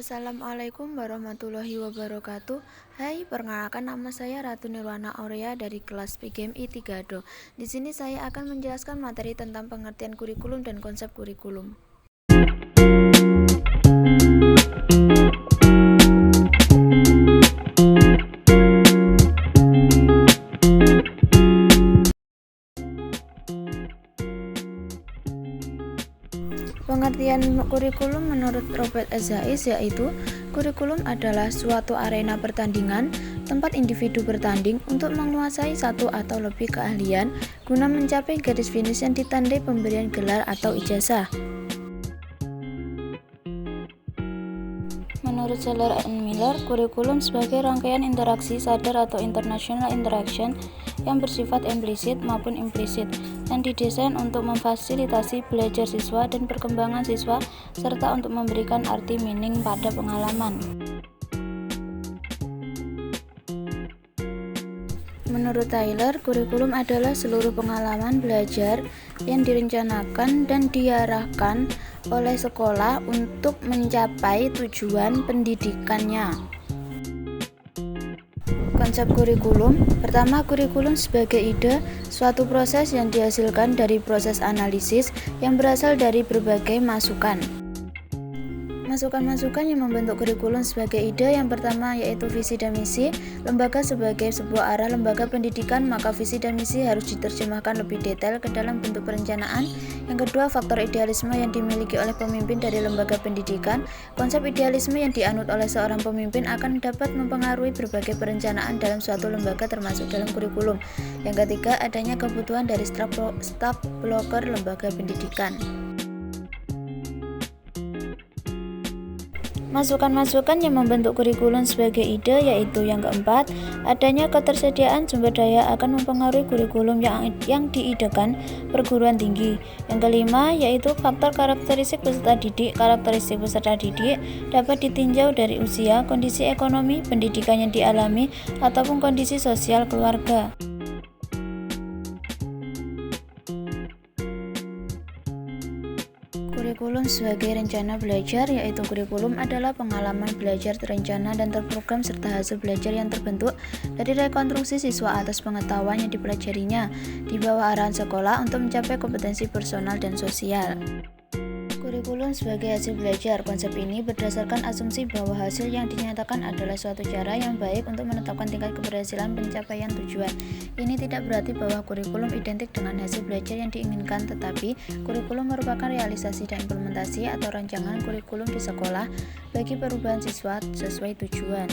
Assalamualaikum warahmatullahi wabarakatuh. Hai, perkenalkan nama saya Ratu Nirwana Aurea dari kelas PGMI 3Do. Di sini saya akan menjelaskan materi tentang pengertian kurikulum dan konsep kurikulum. Pengertian kurikulum menurut Robert Ezais yaitu kurikulum adalah suatu arena pertandingan tempat individu bertanding untuk menguasai satu atau lebih keahlian guna mencapai garis finish yang ditandai pemberian gelar atau ijazah. Menurut Seller and Miller, kurikulum sebagai rangkaian interaksi sadar atau international interaction yang bersifat implisit maupun implisit yang didesain untuk memfasilitasi belajar siswa dan perkembangan siswa serta untuk memberikan arti meaning pada pengalaman. Menurut Tyler, kurikulum adalah seluruh pengalaman belajar yang direncanakan dan diarahkan oleh sekolah untuk mencapai tujuan pendidikannya. Konsep kurikulum. Pertama, kurikulum sebagai ide, suatu proses yang dihasilkan dari proses analisis yang berasal dari berbagai masukan. Masukan-masukan yang membentuk kurikulum sebagai ide yang pertama yaitu visi dan misi lembaga sebagai sebuah arah lembaga pendidikan, maka visi dan misi harus diterjemahkan lebih detail ke dalam bentuk perencanaan. Yang kedua, faktor idealisme yang dimiliki oleh pemimpin dari lembaga pendidikan. Konsep idealisme yang dianut oleh seorang pemimpin akan dapat mempengaruhi berbagai perencanaan dalam suatu lembaga termasuk dalam kurikulum. Yang ketiga, adanya kebutuhan dari staf bloker lembaga pendidikan. Masukan-masukan yang membentuk kurikulum sebagai ide yaitu yang keempat, adanya ketersediaan sumber daya akan mempengaruhi kurikulum yang diidekan perguruan tinggi. Yang kelima yaitu faktor karakteristik peserta didik. Karakteristik peserta didik dapat ditinjau dari usia, kondisi ekonomi, pendidikan yang dialami, ataupun kondisi sosial keluarga. Kurikulum sebagai rencana belajar yaitu kurikulum adalah pengalaman belajar terencana dan terprogram serta hasil belajar yang terbentuk dari rekonstruksi siswa atas pengetahuan yang dipelajarinya di bawah arahan sekolah untuk mencapai kompetensi personal dan sosial. Kurikulum sebagai hasil belajar. Konsep ini berdasarkan asumsi bahwa hasil yang dinyatakan adalah suatu cara yang baik untuk menetapkan tingkat keberhasilan pencapaian tujuan. Ini tidak berarti bahwa kurikulum identik dengan hasil belajar yang diinginkan, tetapi kurikulum merupakan realisasi dan implementasi atau rancangan kurikulum di sekolah bagi perubahan siswa sesuai tujuan.